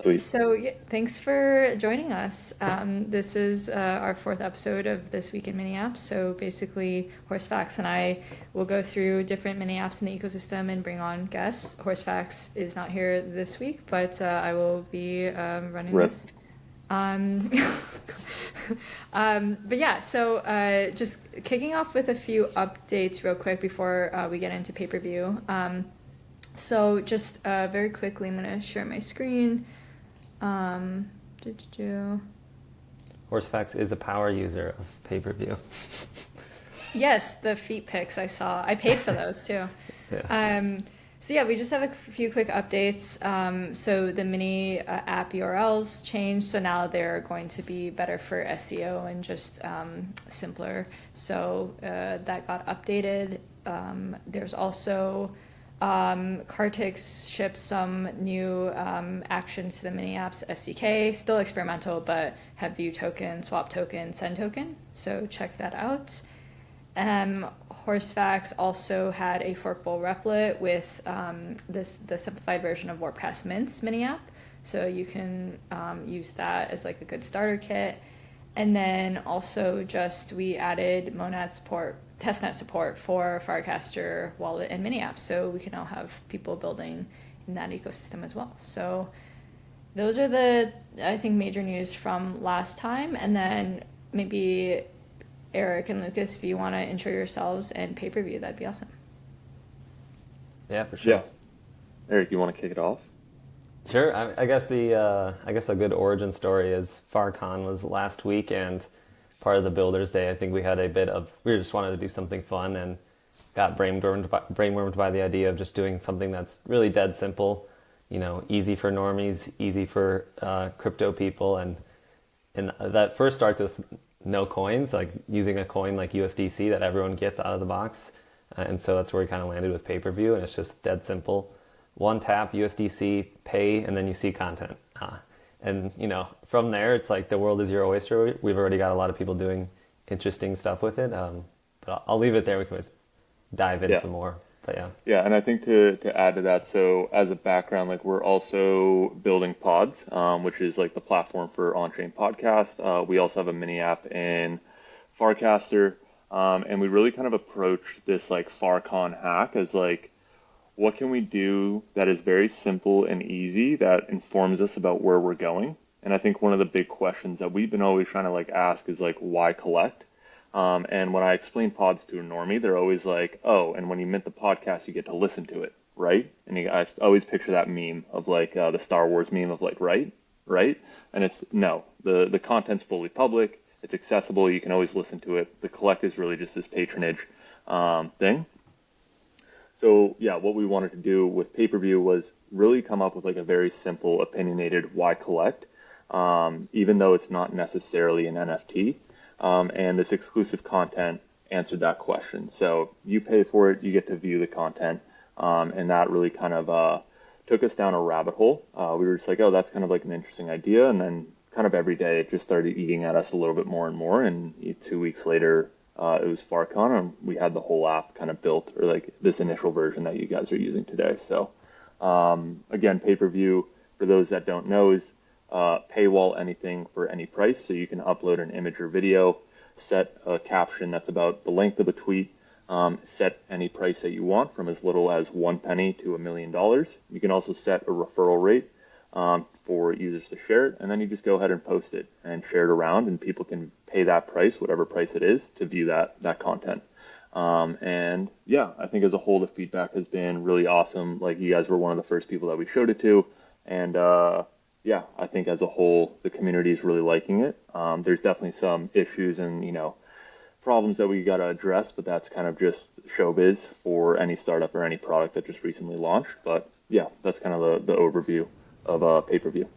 Sweet. So thanks for joining us. This is our fourth episode of This Week in Mini Apps. So basically, Horsefax and I will go through different mini apps in the ecosystem and bring on guests. Horsefax is not here this week, but I will be running Rip. this. Um, but yeah, so just kicking off with a few updates real quick before we get into pay-per-view. So just very quickly, I'm going to share my screen. Um, Horsefax is a power user of pay-per-view. Yes, the feet pics I saw. I paid for those too. Yeah. So yeah, we just have a few quick updates. So the mini app URLs changed, so now they're going to be better for SEO and just simpler. So that got updated. There's also Kartix shipped some new actions to the mini apps SDK. Still experimental, but have view token, swap token, send token. So check that out. Horsefax also had a forkable replit with the simplified version of Warpcast Mint's mini app. So you can use that as like a good starter kit. And then also just we added Monad support, testnet support for Farcaster wallet and mini apps. So we can now have people building in that ecosystem as well. So those are the, I think, major news from last time. And then maybe Eric and Lucas, if you want to intro yourselves and pay-per-view, that'd be awesome. Yeah, for sure. Yeah. Eric, you want to kick it off? Sure. I guess a good origin story is FarCon was last week, and part of the Builders Day, I think we just wanted to do something fun and got brainwormed by the idea of just doing something that's really dead simple, easy for normies, easy for crypto people, and that first starts with no coins, like using a coin like USDC that everyone gets out of the box. And so that's where we kind of landed with pay-per-view, and it's just dead simple. One tap, USDC, pay, and then you see content. And from there, it's like the world is your oyster. We've already got a lot of people doing interesting stuff with it. But I'll leave it there. We can dive in some more. But yeah. Yeah, and I think to add to that, so as a background, like we're also building Pods, which is like the platform for on-chain podcast. We also have a mini app in Farcaster, and we really kind of approach this like FarCon hack as like, what can we do that is very simple and easy that informs us about where we're going? And I think one of the big questions that we've been always trying to like ask is like, why collect? And when I explain pods to a normie, they're always like, oh, and when you mint the podcast, you get to listen to it, right? And I always picture that meme of like the Star Wars meme of like, right? And it's no, the content's fully public. It's accessible. You can always listen to it. The collect is really just this patronage thing. So yeah, what we wanted to do with pay-per-view was really come up with like a very simple, opinionated why collect, even though it's not necessarily an NFT. And this exclusive content answered that question. So you pay for it, you get to view the content, and that really kind of took us down a rabbit hole. We were just like, oh, that's kind of like an interesting idea, and then kind of every day it just started eating at us a little bit more and more. And 2 weeks later, it was FarCon, and we had the whole app kind of built, or like this initial version that you guys are using today. So again, pay-per-view, for those that don't know, is paywall anything for any price. So you can upload an image or video, set a caption that's about the length of a tweet, set any price that you want from as little as 1 penny to $1 million. You can also set a referral rate for users to share it, and then you just go ahead and post it and share it around, and people can pay that price, whatever price it is, to view that content. And yeah, I think as a whole, the feedback has been really awesome. Like, you guys were one of the first people that we showed it to, and yeah, I think as a whole, the community is really liking it. There's definitely some issues and, problems that we got to address, but that's kind of just showbiz for any startup or any product that just recently launched. But yeah, that's kind of the overview of pay-per-view.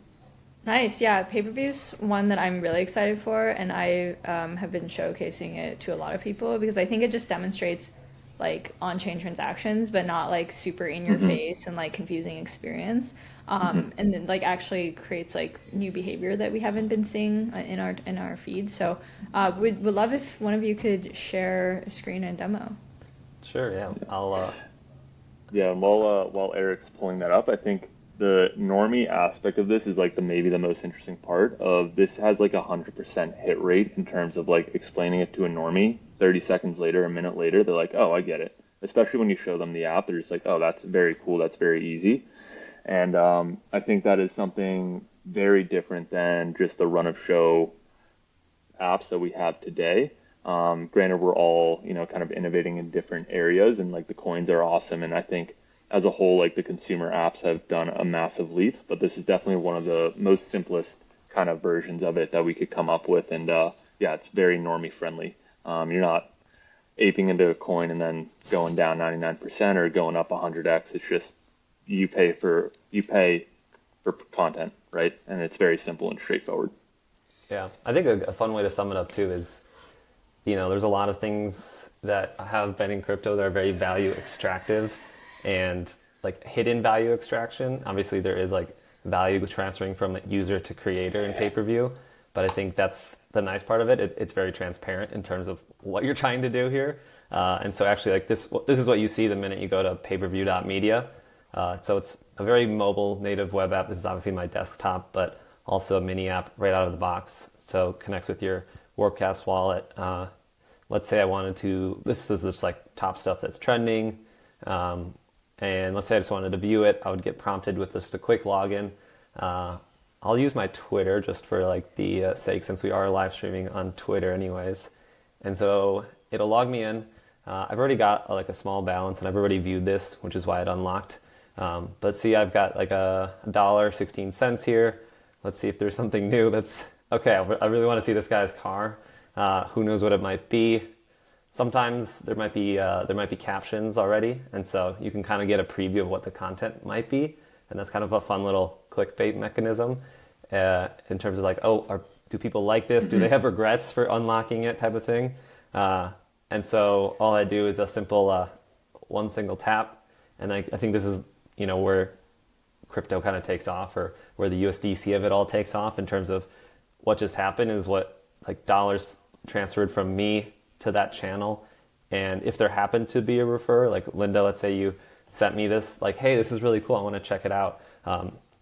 Nice, yeah. Pay-per-view's one that I'm really excited for, and I have been showcasing it to a lot of people because I think it just demonstrates like on-chain transactions, but not like super in your face and like confusing experience. And then like actually creates like new behavior that we haven't been seeing in our feed. So would love if one of you could share a screen and demo. Sure. Yeah. I'll. Yeah, and while Eric's pulling that up, I think the normie aspect of this is like the maybe the most interesting part of this has like 100% hit rate in terms of like explaining it to a normie 30 seconds later, a minute later, they're like, oh, I get it. Especially when you show them the app, they're just like, oh, that's very cool, that's very easy. And I think that is something very different than just the run of show apps that we have today. Granted, we're all, kind of innovating in different areas, and like the coins are awesome. And I think as a whole, like the consumer apps have done a massive leap, but this is definitely one of the most simplest kind of versions of it that we could come up with. And yeah, it's very normie friendly. You're not aping into a coin and then going down 99% or going up 100x. It's just you pay for content, right? And it's very simple and straightforward. Yeah, I think a fun way to sum it up too is, there's a lot of things that have been in crypto that are very value extractive and like hidden value extraction. Obviously, there is like value transferring from user to creator in pay-per-view, but I think that's the nice part of it. It's very transparent in terms of what you're trying to do here. And so actually, like this is what you see the minute you go to payperview.media. So it's a very mobile native web app. This is obviously my desktop, but also a mini app right out of the box. So connects with your Warpcast wallet. Let's say I wanted to, this is just like top stuff that's trending. And let's say I just wanted to view it. I would get prompted with just a quick login. I'll use my Twitter just for like the sake, since we are live streaming on Twitter anyways. And so it'll log me in. I've already got like a small balance and I've already viewed this, which is why it unlocked. But see, I've got like $1.16 here. Let's see if there's something new that's, okay, I really want to see this guy's car. Who knows what it might be. Sometimes there might be captions already, and so you can kind of get a preview of what the content might be, and that's kind of a fun little clickbait mechanism in terms of like, oh, do people like this? Do they have regrets for unlocking it, type of thing? And so all I do is a simple one single tap, and I think this is where crypto kind of takes off, or where the USDC of it all takes off in terms of what just happened is what like dollars transferred from me to that channel. And if there happened to be a refer, like Linda, let's say you sent me this, like, hey, this is really cool, I want to check it out.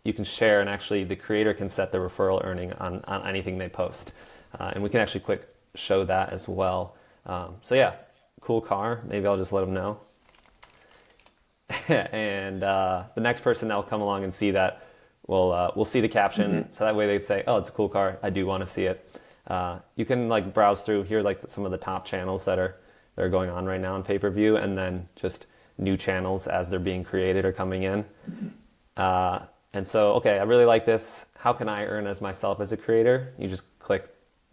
You can share, and actually the creator can set the referral earning on anything they post. And we can actually quick show that as well. So yeah, cool car. Maybe I'll just let them know. And the next person that'll come along and see that will see the caption. So that way they'd say, oh, it's a cool car, I do want to see it. You can like browse through here, like some of the top channels that are going on right now on pay-per-view, and then just new channels as they're being created or coming in. And so, okay, I really like this. How can I earn as myself as a creator? You just click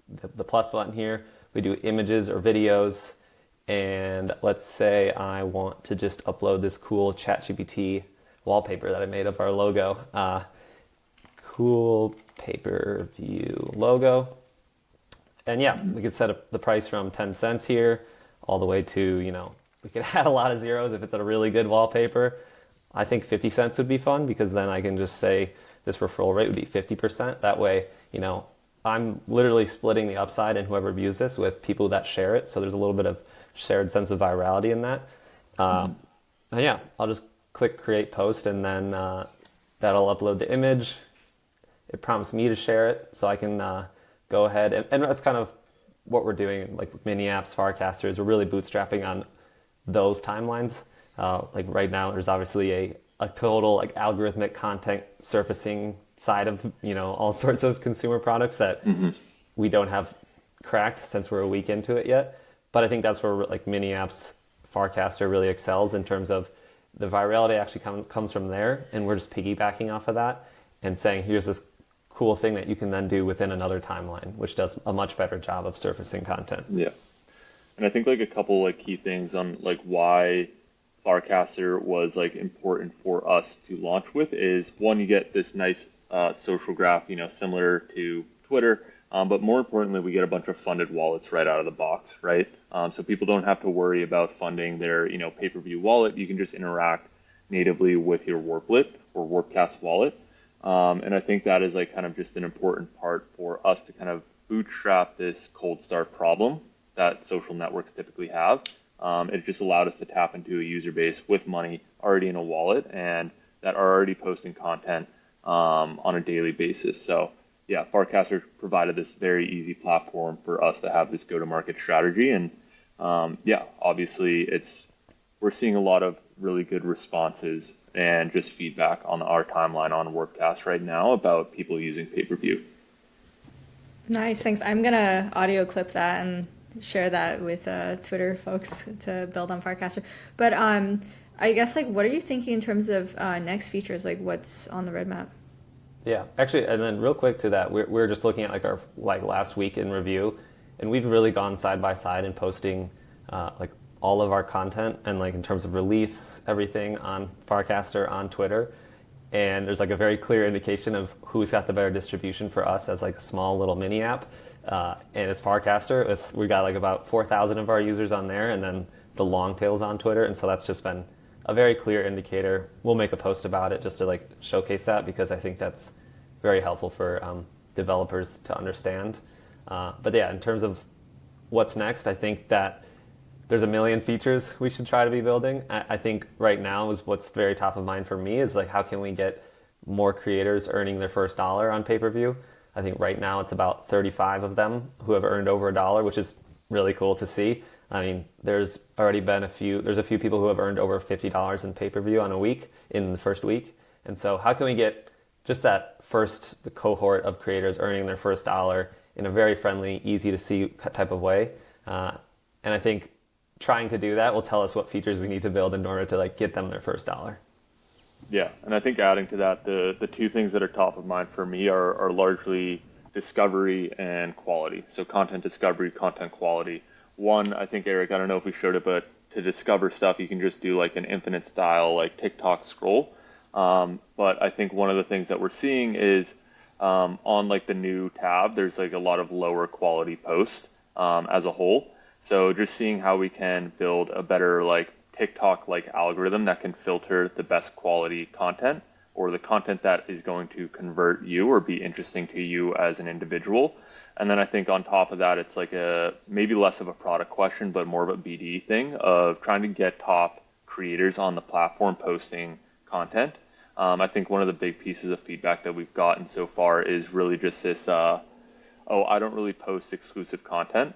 the plus button here. We do images or videos. And let's say I want to just upload this cool ChatGPT wallpaper that I made of our logo. Cool pay-per-view logo. And yeah, we could set up the price from 10 cents here all the way to, we could add a lot of zeros if it's a really good wallpaper. I think 50 cents would be fun, because then I can just say this referral rate would be 50%. That way, I'm literally splitting the upside in whoever views this with people that share it. So there's a little bit of shared sense of virality in that. And yeah, I'll just click create post, and then that'll upload the image. It prompts me to share it, so I can go ahead. And that's kind of what we're doing, like with mini apps, Farcaster, is we're really bootstrapping on those timelines. Like right now, there's obviously a total like algorithmic content surfacing side of all sorts of consumer products that we don't have cracked since we're a week into it yet. But I think that's where like mini apps, Farcaster really excels in terms of the virality actually comes from there, and we're just piggybacking off of that and saying, here's this cool thing that you can then do within another timeline, which does a much better job of surfacing content. Yeah. And I think like a couple like key things on like why Farcaster was like important for us to launch with is, one, you get this nice social graph, similar to Twitter, but more importantly, we get a bunch of funded wallets right out of the box, right? So people don't have to worry about funding their, pay-per-view wallet. You can just interact natively with your Warplet or Warpcast wallet. And I think that is like kind of just an important part for us to kind of bootstrap this cold start problem that social networks typically have. It just allowed us to tap into a user base with money already in a wallet, and that are already posting content on a daily basis. So yeah, Farcaster provided this very easy platform for us to have this go-to-market strategy. And yeah, obviously we're seeing a lot of really good responses and just feedback on our timeline on WordCast right now about people using pay-per-view. Nice, thanks. I'm gonna audio clip that and share that with Twitter folks to build on Farcaster. But I guess like, what are you thinking in terms of next features? Like, what's on the roadmap? Yeah, actually, and then real quick to that, we're just looking at like our like last week in review, and we've really gone side by side in posting like all of our content and like in terms of release everything on Farcaster on Twitter, and there's like a very clear indication of who's got the better distribution for us as like a small little mini app, and it's Farcaster. If we got like about 4,000 of our users on there, and then the long tails on Twitter, and so that's just been a very clear indicator. We'll make a post about it just to like showcase that because I think that's very helpful for developers to understand. But yeah, in terms of what's next, I think that there's a million features we should try to be building. I think right now is what's very top of mind for me is like how can we get more creators earning their first dollar on pay-per-view. I think right now it's about 35 of them who have earned over $1, which is really cool to see. I mean, there's a few people who have earned over $50 in pay-per-view on a week in the first week. And so how can we get just that the cohort of creators earning their first dollar in a very friendly, easy to see type of way? And I think trying to do that will tell us what features we need to build in order to like get them their first dollar. Yeah, and I think adding to that, the two things that are top of mind for me are largely discovery and quality. So content discovery, content quality. One, I think, Eric, I don't know if we showed it, but to discover stuff, you can just do like an infinite style, like TikTok scroll. But I think one of the things that we're seeing is on like the new tab, there's like a lot of lower quality posts as a whole. So just seeing how we can build a better like TikTok like algorithm that can filter the best quality content or the content that is going to convert you or be interesting to you as an individual. And then I think on top of that, it's like a maybe less of a product question, but more of a BD thing of trying to get top creators on the platform posting content. I think one of the big pieces of feedback that we've gotten so far is really just this, I don't really post exclusive content,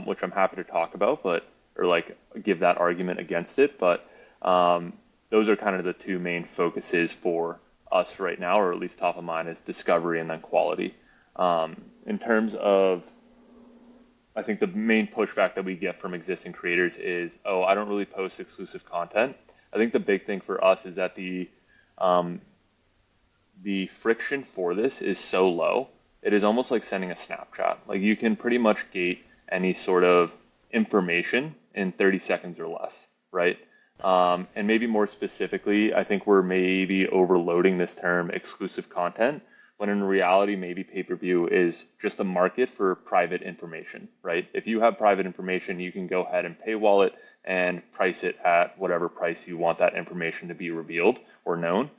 which I'm happy to talk about, or like give that argument against it. But those are kind of the two main focuses for us right now, or at least top of mind is discovery and then quality. In terms of, I think the main pushback that we get from existing creators is, I don't really post exclusive content. I think the big thing for us is that the friction for this is so low. It is almost like sending a Snapchat. Like you can pretty much gate any sort of information in 30 seconds or less, right? And maybe more specifically, I think we're maybe overloading this term exclusive content, when in reality, maybe pay-per-view is just a market for private information, right? If you have private information, you can go ahead and paywall it and price it at whatever price you want that information to be revealed or known.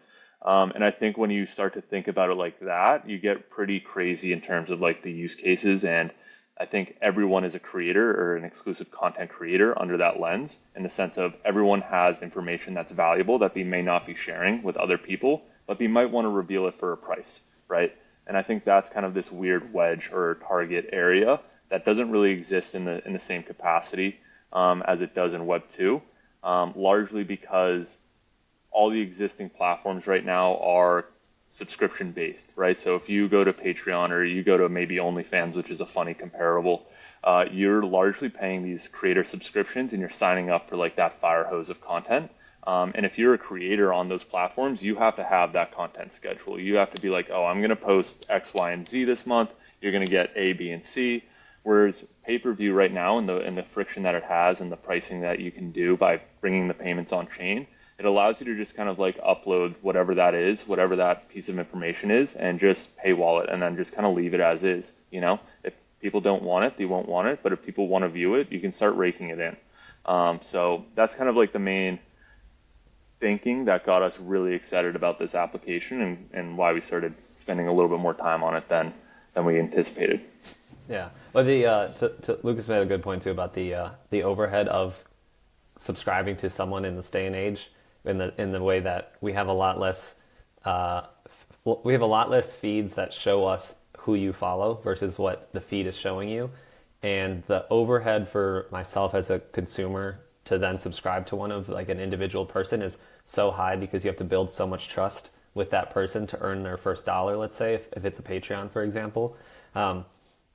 And I think when you start to think about it like that, you get pretty crazy in terms of like the use cases. And I think everyone is a creator or an exclusive content creator under that lens, in the sense of everyone has information that's valuable that they may not be sharing with other people, but they might want to reveal it for a price, right? And I think that's kind of this weird wedge or target area that doesn't really exist in the same capacity as it does in Web 2, largely because all the existing platforms right now are subscription based, right? So if you go to Patreon or you go to maybe OnlyFans, which is a funny comparable, you're largely paying these creator subscriptions and you're signing up for like that fire hose of content. And if you're a creator on those platforms, you have to have that content schedule. You have to be like, I'm going to post X, Y, and Z this month. You're going to get A, B, and C. Whereas pay-per-view right now, and the friction that it has and the pricing that you can do by bringing the payments on chain, it allows you to just kind of like upload whatever that is, whatever that piece of information is, and just paywall it and then just kind of leave it as is. You know, if people don't want it, they won't want it. But if people want to view it, you can start raking it in. So that's kind of like the main thinking that got us really excited about this application and why we started spending a little bit more time on it than we anticipated. Yeah. Well, Lucas made a good point too about the overhead of subscribing to someone in this day and age. in the way that we have a lot less uh, we have a lot less feeds that show us who you follow versus what the feed is showing you. And the overhead for myself as a consumer to then subscribe to one of like an individual person is so high because you have to build so much trust with that person to earn their first dollar, let's say, if it's a Patreon, for example.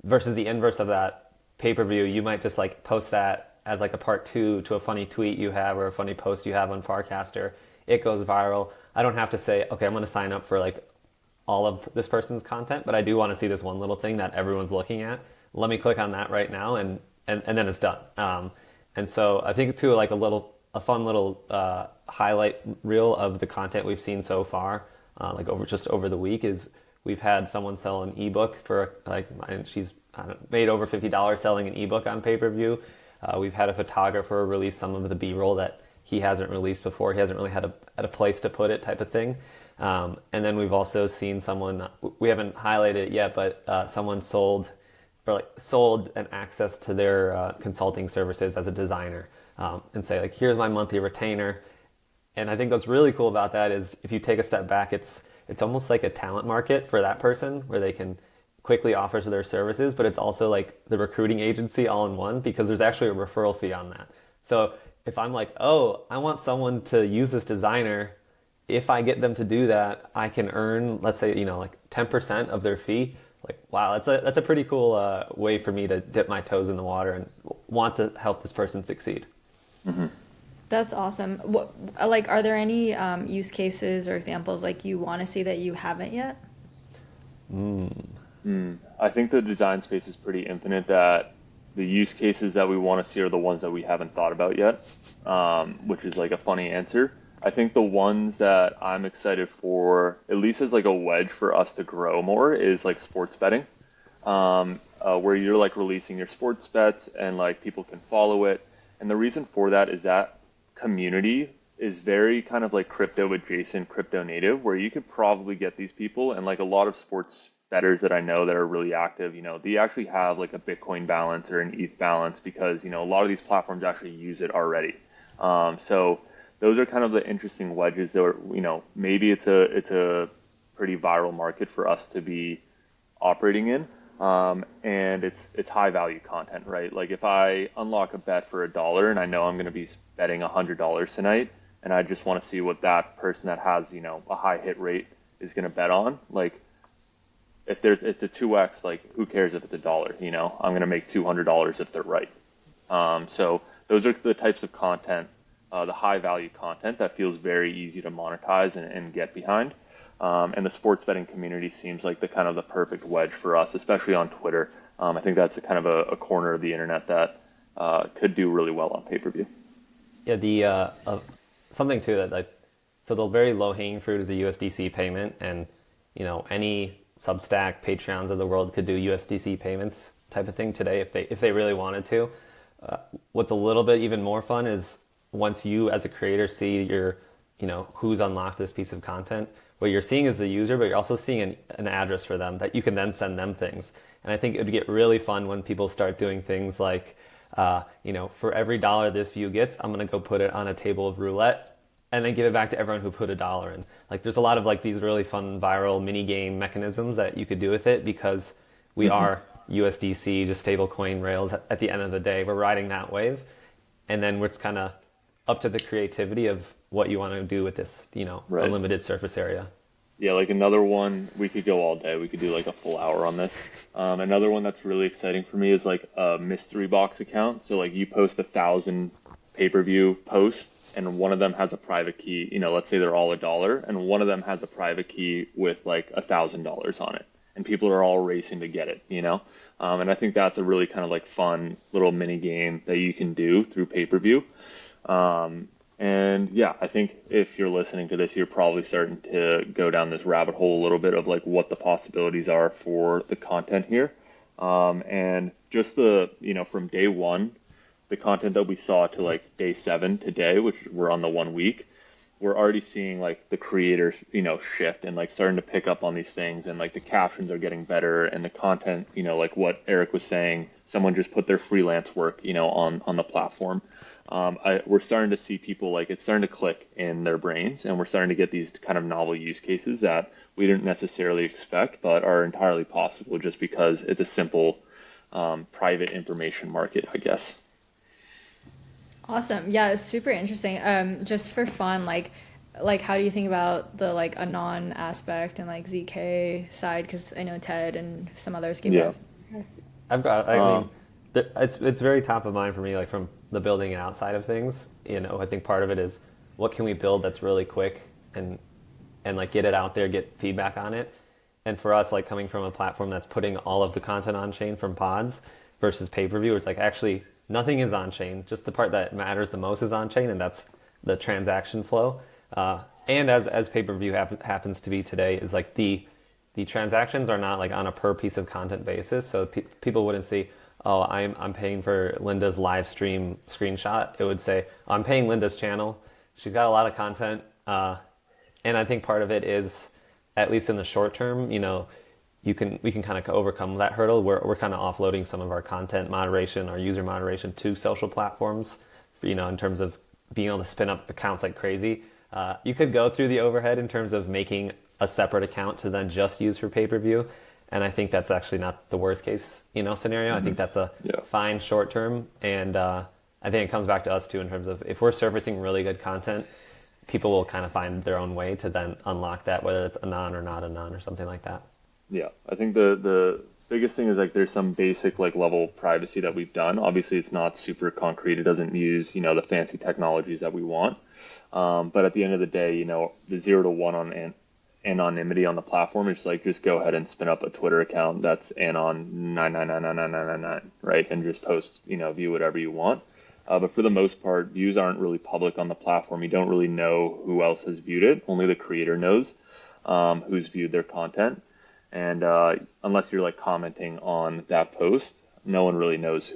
Versus the inverse of that, pay-per-view, you might just like post that as like a part two to a funny tweet you have or a funny post you have on Farcaster. It goes viral. I don't have to say, okay, I'm going to sign up for like all of this person's content, but I do want to see this one little thing that everyone's looking at. Let me click on that right now, and then it's done. And so I think too, like a fun little highlight reel of the content we've seen so far, like over the week, is we've had someone sell an ebook for like, and she's made over $50 selling an ebook on pay-per-view. We've had a photographer release some of the B-roll that he hasn't released before. He hasn't really had a place to put it, type of thing. And then we've also seen someone, we haven't highlighted it yet, but someone sold an access to their consulting services as a designer, and say like, here's my monthly retainer. And I think what's really cool about that is if you take a step back, it's almost like a talent market for that person where they can quickly offer their services, but it's also like the recruiting agency all in one, because there's actually a referral fee on that. So if I'm like, oh, I want someone to use this designer, if I get them to do that, I can earn, let's say, like 10% of their fee. Like, wow, that's a pretty cool way for me to dip my toes in the water and want to help this person succeed. Mm-hmm. That's awesome. What, like, are there any use cases or examples like you want to see that you haven't yet? I think the design space is pretty infinite, that the use cases that we want to see are the ones that we haven't thought about yet, which is like a funny answer. I think the ones that I'm excited for, at least as like a wedge for us to grow more, is like sports betting, where you're like releasing your sports bets and like people can follow it. And the reason for that is that community is very kind of like crypto adjacent, crypto native, where you could probably get these people, and like a lot of sports bettors that I know that are really active, they actually have like a Bitcoin balance or an ETH balance, because, a lot of these platforms actually use it already. So those are kind of the interesting wedges that are, maybe it's a pretty viral market for us to be operating in. And it's high value content, right? Like if I unlock a bet for $1 and I know I'm going to be betting $100 tonight, and I just want to see what that person that has, a high hit rate is going to bet on, like, if it's a 2x, like who cares if it's $1? I'm going to make $200 if they're right. So those are the types of content, the high value content that feels very easy to monetize and get behind. And the sports betting community seems like the kind of the perfect wedge for us, especially on Twitter. I think that's a kind of a corner of the internet that could do really well on pay-per-view. Yeah, the something too that like, so the very low hanging fruit is a USDC payment, and any Substack, Patreons of the world could do USDC payments type of thing today if they really wanted to. What's a little bit even more fun is once you as a creator see your, who's unlocked this piece of content, what you're seeing is the user, but you're also seeing an address for them that you can then send them things. And I think it would get really fun when people start doing things like, for every $1 this view gets, I'm going to go put it on a table of roulette and then give it back to everyone who put $1 in. Like, there's a lot of like these really fun viral mini game mechanisms that you could do with it, because we are USDC, just stable coin rails. At the end of the day, we're riding that wave, and then it's kind of up to the creativity of what you want to do with this, Right. unlimited surface area. Yeah, like another one, we could go all day. We could do like a full hour on this. Another one that's really exciting for me is like a mystery box account. So like you post 1,000 pay-per-view posts, and one of them has a private key. Let's say they're all $1, and one of them has a private key with like $1,000 on it, and people are all racing to get it. And I think that's a really kind of like fun little mini game that you can do through pay-per-view. And yeah, I think if you're listening to this, you're probably starting to go down this rabbit hole a little bit of like what the possibilities are for the content here. And just from day one, the content that we saw to like day 7 today, which we're on the 1 week, we're already seeing like the creators, shift and like starting to pick up on these things, and like the captions are getting better, and the content, like what Eric was saying, someone just put their freelance work, on the platform. we're starting to see people like it's starting to click in their brains, and we're starting to get these kind of novel use cases that we didn't necessarily expect, but are entirely possible just because it's a simple private information market, I guess. Awesome. Yeah, it's super interesting. Just for fun, like how do you think about the like anon aspect and like ZK side? Because I know Ted and some others gave Yeah. it. I mean, Um, it's very top of mind for me, like from the building and outside of things. I think part of it is what can we build that's really quick and like get it out there, get feedback on it. And for us, like coming from a platform that's putting all of the content on chain from pods versus pay-per-view, it's like actually nothing is on chain. Just the part that matters the most is on chain, and that's the transaction flow. And as pay-per-view happens to be today, is like the transactions are not like on a per piece of content basis. So people wouldn't see, oh, I'm paying for Linda's live stream screenshot. It would say, I'm paying Linda's channel. She's got a lot of content. And I think part of it is, at least in the short term, we can kind of overcome that hurdle. We're kind of offloading some of our content moderation, our user moderation to social platforms, in terms of being able to spin up accounts like crazy. You could go through the overhead in terms of making a separate account to then just use for pay-per-view. And I think that's actually not the worst case, scenario. I think that's a yeah. fine short term. And I think it comes back to us too in terms of if we're surfacing really good content, people will kind of find their own way to then unlock that, whether it's anon or not anon or something like that. Yeah, I think the biggest thing is like there's some basic like level of privacy that we've done. Obviously, it's not super concrete. It doesn't use the fancy technologies that we want. But at the end of the day, the 0 to 1 on anonymity on the platform is like just go ahead and spin up a Twitter account that's anon 9999999, right, and just post view whatever you want. But for the most part, views aren't really public on the platform. You don't really know who else has viewed it. Only the creator knows who's viewed their content. And unless you're like commenting on that post, no one really knows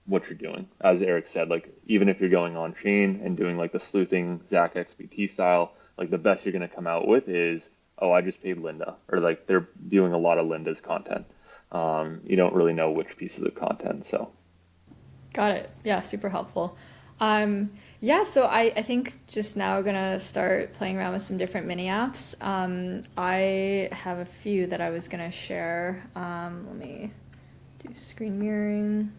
what you're doing. As Eric said, like even if you're going on chain and doing like the sleuthing Zach XBT style, like the best you're going to come out with is, oh, I just paid Linda, or like they're viewing a lot of Linda's content. You don't really know which pieces of content. So Got it. Yeah, super helpful. Yeah, so I think just now gonna start playing around with some different mini apps. I have a few that I was gonna share. Let me do screen mirroring.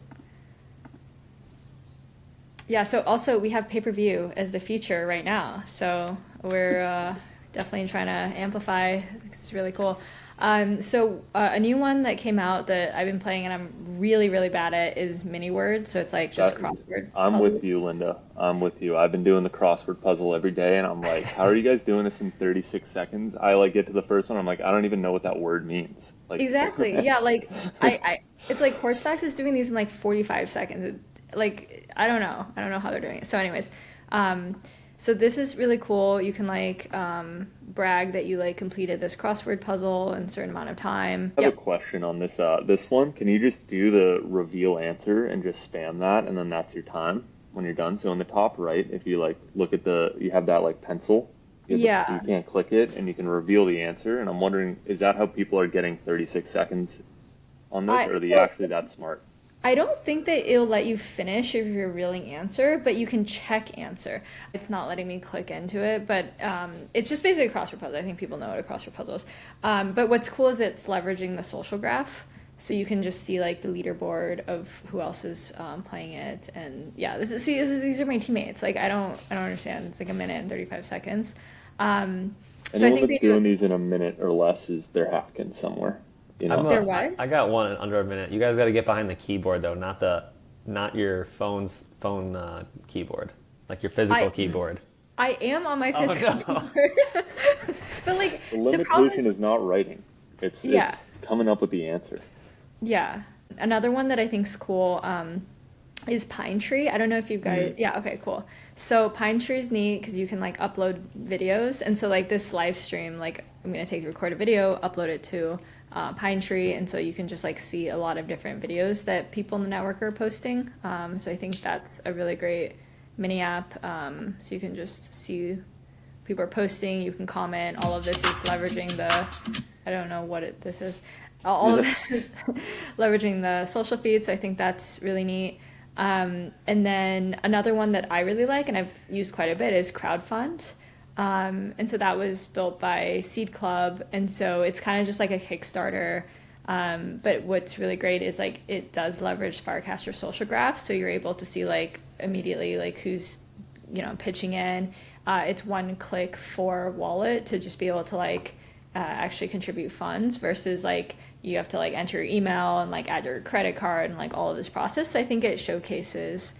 Yeah, so also we have pay-per-view as the feature right now. So we're definitely trying to amplify. It's really cool. A new one that came out that I've been playing and I'm really, really bad at is mini words. So it's like just that crossword I'm puzzles. with you, Linda. I'm with you. I've been doing the crossword puzzle every day, and I'm like, how are you guys doing this in 36 seconds? I like get to the first one, I'm like, I don't even know what that word means. Like, Exactly. Yeah, like it's like Horsefax is doing these in like 45 seconds. Like I don't know. I don't know how they're doing it. So anyways, um so this is really cool. You can like brag that you like completed this crossword puzzle in a certain amount of time. I have a Yep. question on this one. Can you just do the reveal answer and just spam that, and then that's your time when you're done? So in the top right, if you like look at you have that like pencil. You Yeah. can't click it, and you can reveal the answer. And I'm wondering, is that how people are getting 36 seconds on this, I or are they so actually that smart? I don't think that it'll let you finish if you're revealing answer, but you can check answer. It's not letting me click into it, but it's just basically a crossword puzzle. I think people know what a crossword puzzle is. But what's cool is it's leveraging the social graph, so you can just see like the leaderboard of who else is playing it. And yeah, these are my teammates. Like I don't understand. It's like a minute and 35 seconds. So I Anyone think that's they do. doing these in a minute or less is they're hacking somewhere, you I'm know? They're a, what? I got one in under a minute. You guys got to get behind the keyboard though, not your phone keyboard, like your physical I keyboard. I am on my Oh physical no. keyboard, but like The the problem limitation is, is not writing. It's yeah. it's coming up with the answer. Yeah. Another one that I think's cool is Pine Tree. I don't know if you Mm. guys. Yeah. Okay. Cool. So Pine Tree is neat because you can like upload videos, and so like this live stream, like I'm gonna take record a video, upload it to Pine Tree, and so you can just like see a lot of different videos that people in the network are posting. So I think that's a really great mini app. So you can just see people are posting. You can comment. All of this is leveraging the. I don't know what this is. All of this is leveraging the social feed. So I think that's really neat. And then another one that I really like and I've used quite a bit is Crowdfund. And so that was built by Seed Club. And so it's kind of just like a Kickstarter. But what's really great is like it does leverage Farcaster social graph. So you're able to see like immediately like who's, pitching in. It's one click for wallet to just be able to like actually contribute funds versus like you have to like enter your email and like add your credit card and like all of this process. So I think it showcases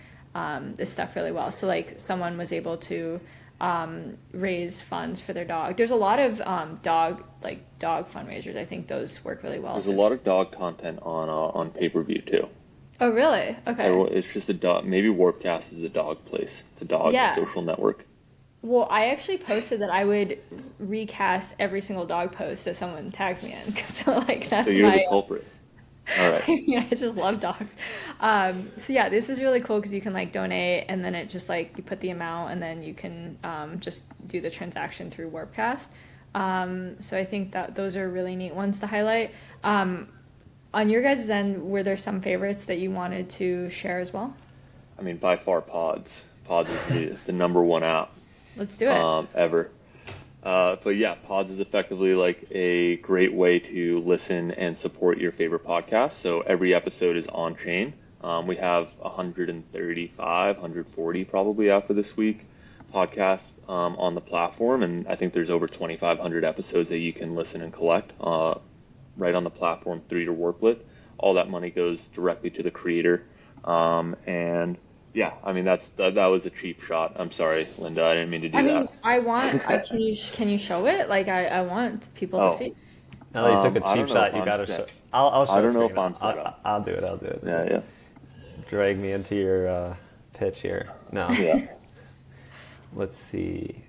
this stuff really well. So like someone was able to raise funds for their dog. There's a lot of dog fundraisers. I think those work really well. There's a So lot of dog content on Paperview too. oh really? Okay. It's just a dog. Maybe Warpcast is a dog place. It's a dog Yeah. social network. Well, I actually posted that I would recast every single dog post that someone tags me in. So like So that's you're the my culprit. All right. yeah, I just love dogs. So yeah, this is really cool because you can like donate and then it just like you put the amount and then you can just do the transaction through Warpcast. So I think that those are really neat ones to highlight. On your guys' end, were there some favorites that you wanted to share as well? I mean, by far Pods. Pods is the number one app Let's do it. ever. But yeah, Pods is effectively like a great way to listen and support your favorite podcast. So every episode is on chain. We have 135, 140 probably after this week podcasts on the platform, and I think there's over 2,500 episodes that you can listen and collect right on the platform through your Warplet. All that money goes directly to the creator, and yeah, I mean that was a cheap shot. I'm sorry, Linda. I didn't mean to I do mean, that. can you show it? Like I want people to Oh, see. Now that you took a I cheap don't know if shot, you I'm gotta show. set. I'll I show don't know screen. if I'm set I'll, up. I'll do it. I'll do it. Yeah, yeah, Drag me into your pitch here. No. yeah. Let's see.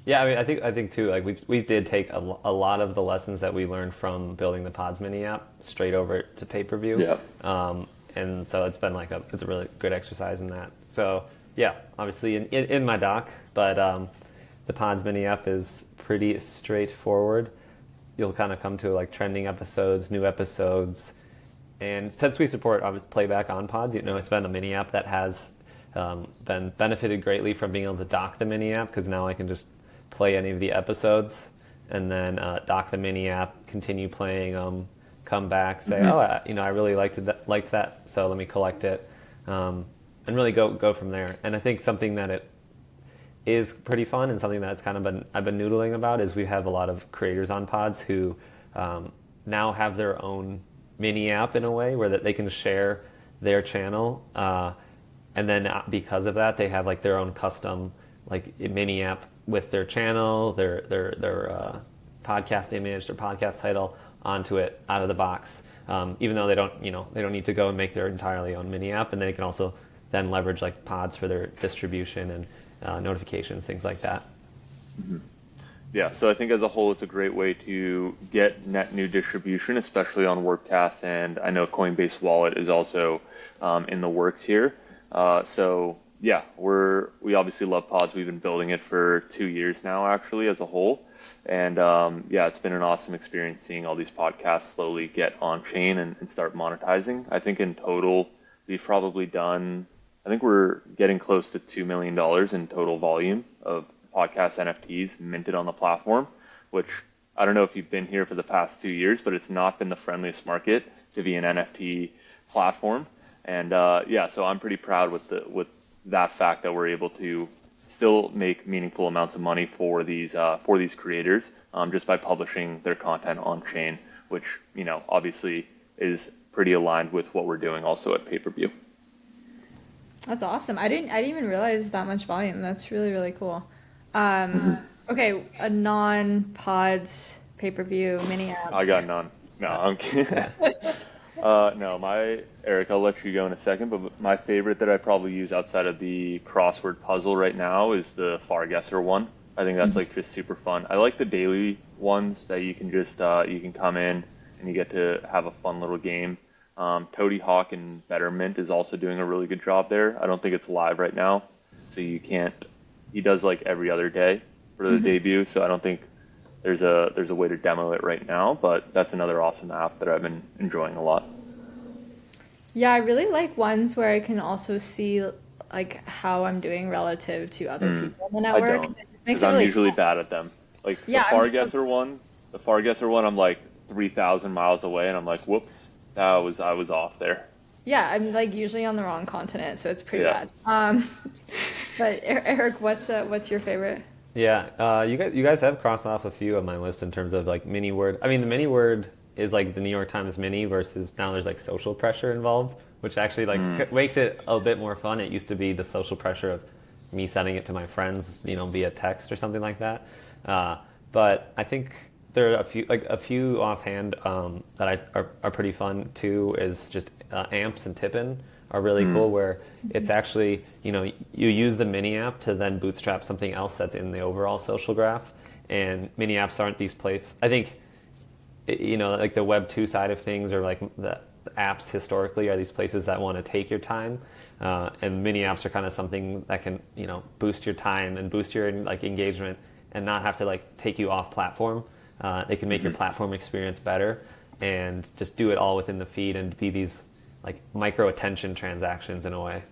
Yeah, I mean, I think too. Like we did take a lot of the lessons that we learned from building the Pods mini app straight over to Pay-per-view. Yeah. And so it's been like it's a really good exercise in that. So yeah, obviously in my doc, but the Pods mini app is pretty straightforward. You'll kind of come to like trending episodes, new episodes, and since we support obviously playback on Pods, it's been a mini app that has been benefited greatly from being able to dock the mini app because now I can just play any of the episodes and then dock the mini app, continue playing them, come back, say, I really liked that, so let me collect it, and really go from there. And I think something that it is pretty fun and something that's I've been noodling about is we have a lot of creators on Pods who now have their own mini app in a way where that they can share their channel, and then because of that they have like their own custom like mini app with their channel, their podcast image, their podcast title onto it out of the box. Even though they don't need to go and make their entirely own mini app, and they can also then leverage like Pods for their distribution and notifications, things like that. Yeah, so I think as a whole, it's a great way to get net new distribution, especially on WordCast, and I know Coinbase Wallet is also in the works here. So yeah, we obviously love Pods. We've been building it for 2 years now, actually, as a whole, and yeah, it's been an awesome experience seeing all these podcasts slowly get on chain and start monetizing. I think in total, we've probably done. I think we're getting close to $2 million in total volume of podcast NFTs minted on the platform, which I don't know if you've been here for the past 2 years, but it's not been the friendliest market to be an NFT platform. And yeah, so I'm pretty proud with that fact that we're able to still make meaningful amounts of money for these creators just by publishing their content on chain, which obviously is pretty aligned with what we're doing also at Pay-per-view. That's awesome. I didn't even realize that much volume. That's really, really cool. Okay, a non-pods pay-per-view mini app. I got none. No, I'm kidding. No, Eric, I'll let you go in a second, but my favorite that I probably use outside of the crossword puzzle right now is the Farcaster one. I think that's like just super fun. I like the daily ones that you can just you can come in and you get to have a fun little game. Toady Hawk and Betterment is also doing a really good job there. I don't think it's live right now, so you can't. He does like every other day for the debut, so I don't think there's a way to demo it right now. But that's another awesome app that I've been enjoying a lot. Yeah, I really like ones where I can also see like how I'm doing relative to other Hmm. people in the I network. don't, It just makes because it I'm really usually fun. bad at them. Like Yeah, I'm so The Farcaster one, I'm like 3,000 miles away, and I'm like, whoops, I was off there. yeah, I'm like usually on the wrong continent, so it's pretty Yeah. bad. But Eric, what's your favorite? Yeah, you guys have crossed off a few of my list in terms of like mini word. I mean, the mini word is like the New York Times mini versus now there's like social pressure involved, which actually Mm. like makes it a bit more fun. It used to be the social pressure of me sending it to my friends, via text or something like that. Uh, but I think there are a few offhand that are pretty fun too. Is just amps and tippin are really Mm. cool where it's actually you use the mini app to then bootstrap something else that's in the overall social graph, and mini apps aren't these places. I think like the Web 2 side of things, or like the apps historically are these places that want to take your time, and mini apps are kind of something that can boost your time and boost your like engagement and not have to like take you off platform. They can make your Hmm. platform experience better and just do it all within the feed and be these like micro attention transactions in a way.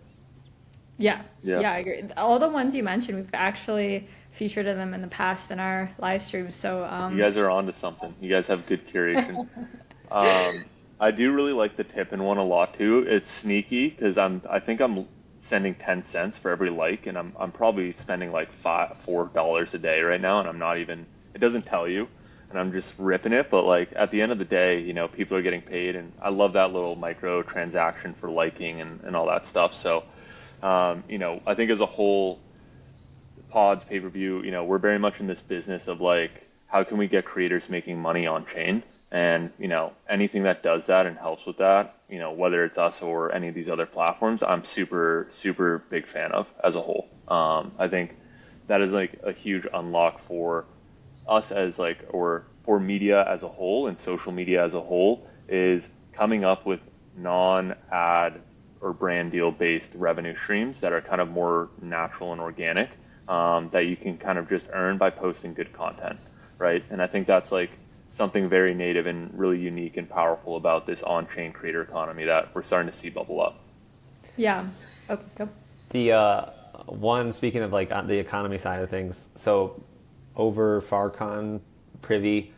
Yeah, Yeah. yeah, I agree. All the ones you mentioned, we've actually featured them in the past in our live stream. So, You guys are on to something. You guys have good curation. Um, I do really like the tipping one a lot too. It's sneaky because I think I'm sending 10 cents for every like, and I'm probably spending like $4 a day right now, and I'm not even, it doesn't tell you, and I'm just ripping it. But like at the end of the day, people are getting paid, and I love that little micro transaction for liking and all that stuff. So, I think as a whole, pods, pay-per-view, we're very much in this business of like, how can we get creators making money on chain? And, anything that does that and helps with that, whether it's us or any of these other platforms, I'm super, super big fan of as a whole. I think that is like a huge unlock for us as like, or for media as a whole and social media as a whole, is coming up with non-ad or brand deal based revenue streams that are kind of more natural and organic, that you can kind of just earn by posting good content, right? And I think that's like something very native and really unique and powerful about this on-chain creator economy that we're starting to see bubble up. yeah. Oh, go. The one, speaking of like on the economy side of things, so over Farcon, Privy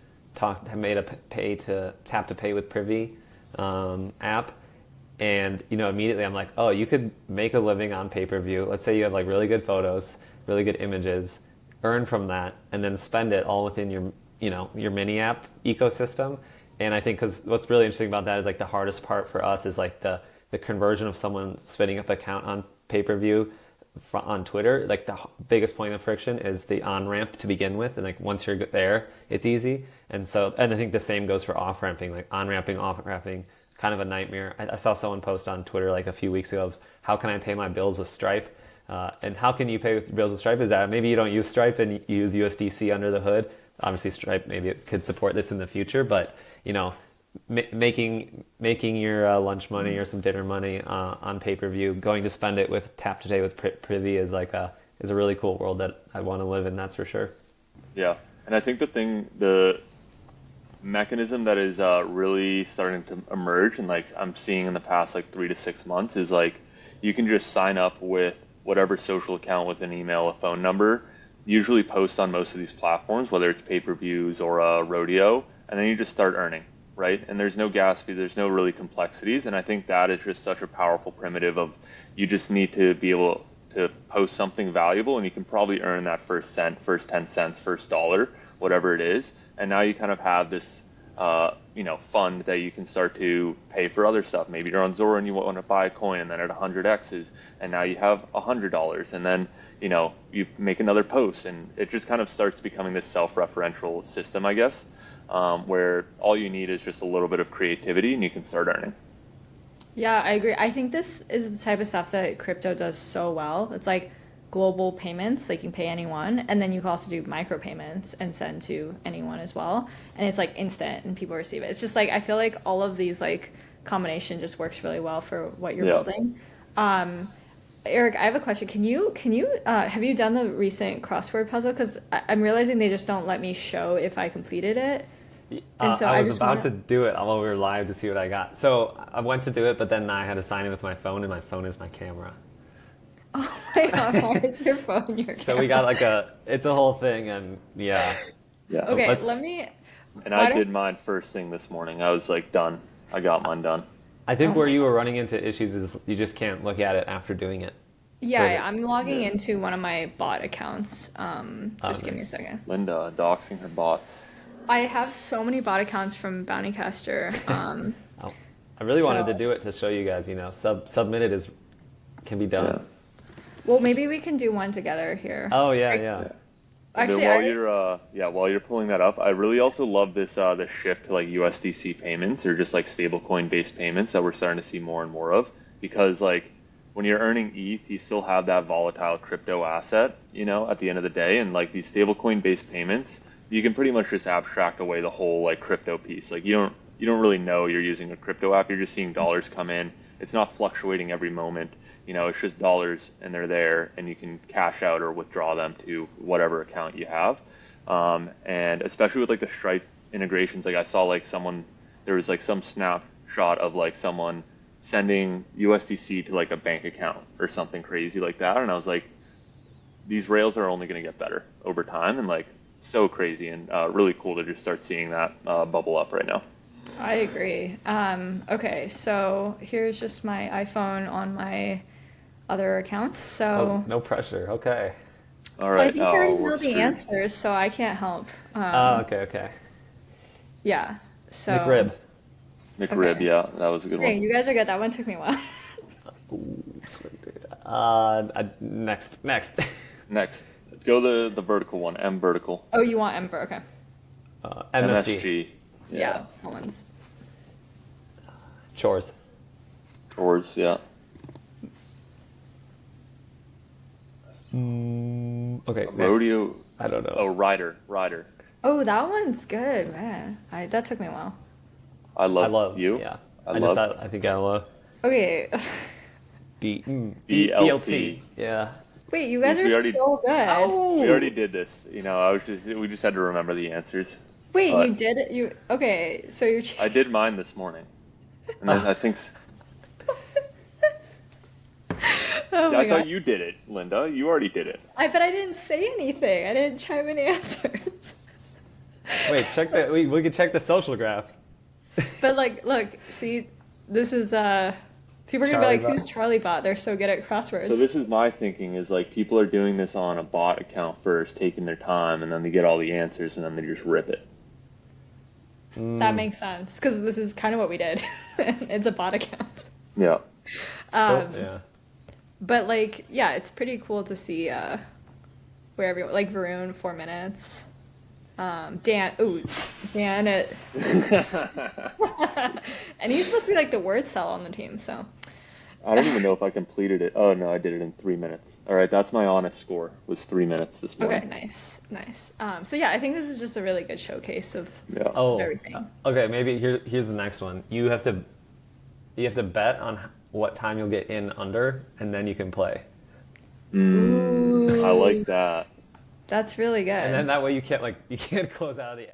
made a pay to tap to pay with Privy app, and immediately I'm like, oh, you could make a living on pay per view. Let's say you have like really good photos, really good images, earn from that, and then spend it all within your mini app ecosystem. And I think because what's really interesting about that is like the hardest part for us is like the conversion of someone spinning up an account on pay per view on Twitter. Like the biggest point of friction is the on ramp to begin with, and like once you're there, it's easy. And I think the same goes for off ramping, like on ramping, off ramping, kind of a nightmare. I saw someone post on Twitter like a few weeks ago, how can I pay my bills with Stripe? And how can you pay with bills with Stripe? Is that maybe you don't use Stripe and you use USDC under the hood? Obviously, Stripe maybe it could support this in the future, but making your lunch money or some dinner money on pay per view, going to spend it with tap to pay with Privy is a really cool world that I want to live in. That's for sure. Yeah. And I think the mechanism that is really starting to emerge, and like I'm seeing in the past like 3 to 6 months, is like you can just sign up with whatever social account with an email, a phone number, usually post on most of these platforms, whether it's pay-per-views or a rodeo, and then you just start earning, right? And there's no gas fee, there's no really complexities, and I think that is just such a powerful primitive of, you just need to be able to post something valuable, and you can probably earn that first cent, first 10 cents, first dollar, whatever it is. And now you kind of have this fund that you can start to pay for other stuff. Maybe you're on Zora and you want to buy a coin, and then at 100x's, and now you have $100, and then you make another post, and it just kind of starts becoming this self-referential system, I guess, where all you need is just a little bit of creativity, and you can start earning. Yeah, I agree. I think this is the type of stuff that crypto does so well. It's like global payments, like you can pay anyone, and then you can also do micropayments and send to anyone as well. And it's like instant and people receive it. It's just like I feel like all of these like combination just works really well for what you're Yeah. building. Um, Eric, I have a question. Can you have you done the recent crossword puzzle? Because I'm realizing they just don't let me show if I completed it. And so I I was just about want to do it while we were live to see what I got. So I went to do it, but then I had to sign in with my phone, and my phone is my camera. Oh my God, why is your phone your So we got camera? like it's a whole thing, and yeah. Yeah. Okay, let Let's. me. And I Why don't? did mine first thing this morning. I was like done. I got mine done. I Oh think where my you God. were running into issues is you just can't look at it after doing it. For Yeah, the. I'm logging Yeah. into one of my bot accounts. Oh, Just give me a nice. second. Linda doxing her bots. I have so many bot accounts from Bountycaster. Oh, I really wanted to So, do it to show you guys. Submitted is can be Yeah. done. well, maybe we can do one together here. Oh yeah, I, yeah. Yeah. And then actually, I while you're pulling that up, I really also love this shift to like USDC payments or just like stablecoin based payments that we're starting to see more and more of because like when you're earning ETH, you still have that volatile crypto asset, at the end of the day, and like these stablecoin based payments, you can pretty much just abstract away the whole like crypto piece. Like you don't really know you're using a crypto app. You're just seeing dollars come in. It's not fluctuating every moment. It's just dollars and they're there and you can cash out or withdraw them to whatever account you have. And especially with like the Stripe integrations, like I saw like there was like some snapshot of like someone sending USDC to like a bank account or something crazy like that. And I was like, these rails are only going to get better over time and like so crazy and really cool to just start seeing that bubble up right now. I agree. Okay, so here's just my iPhone on my other account. Oh, So no pressure. Okay. All I right. think I already know Works the for answers, so I can't help. Oh, okay, okay. Yeah. So McRib. McRib. okay. Yeah, that was a good one. Hey, you guys are good. That one took me a while. Ooh, next. Next, go the vertical one, M vertical. Oh, you want Ember? Okay. MSG. MSG. Yeah, Yeah. that one's. Chores. Chores. Yeah. Okay, next. Rodeo. I don't Oh, know. Rider. Oh, that one's good, man. That took me a while. I I love love, you. yeah. I I just, love I think I love Okay. BLT. Yeah. Wait, you guys we are already so good. we already Oh! did this. We just had to remember the answers. Wait, you But did it? Okay, so you're. I did mine this morning, and then I think Oh yeah, my I thought gosh. you did it, Linda. You already did it. But I didn't say anything. I didn't chime in answers. Wait, we could check the social graph. But like, look, see, this is people are gonna be Charlie like, "Who's bot. Charlie Bot?" They're so good at So crosswords. this is my thinking is like people are doing this on a bot account first, taking their time, and then they get all the answers, and then they just rip it. That makes sense because this is kind of what we did. It's a bot account. Yeah. Yeah. But like, yeah, it's pretty cool to see where everyone like Varun 4 minutes. Dan it, and he's supposed to be like the word cell on the team. So I don't even know if I completed it. Oh no, I did it in 3 minutes. All right, that's my honest score. Was 3 minutes this okay, morning. nice. So yeah, I think this is just a really good showcase of Yeah. Oh, everything. okay. Maybe here's the next one. You have to bet on what time you'll get in under, and then you can play. I like that. That's really good. And then that way you can't close out of the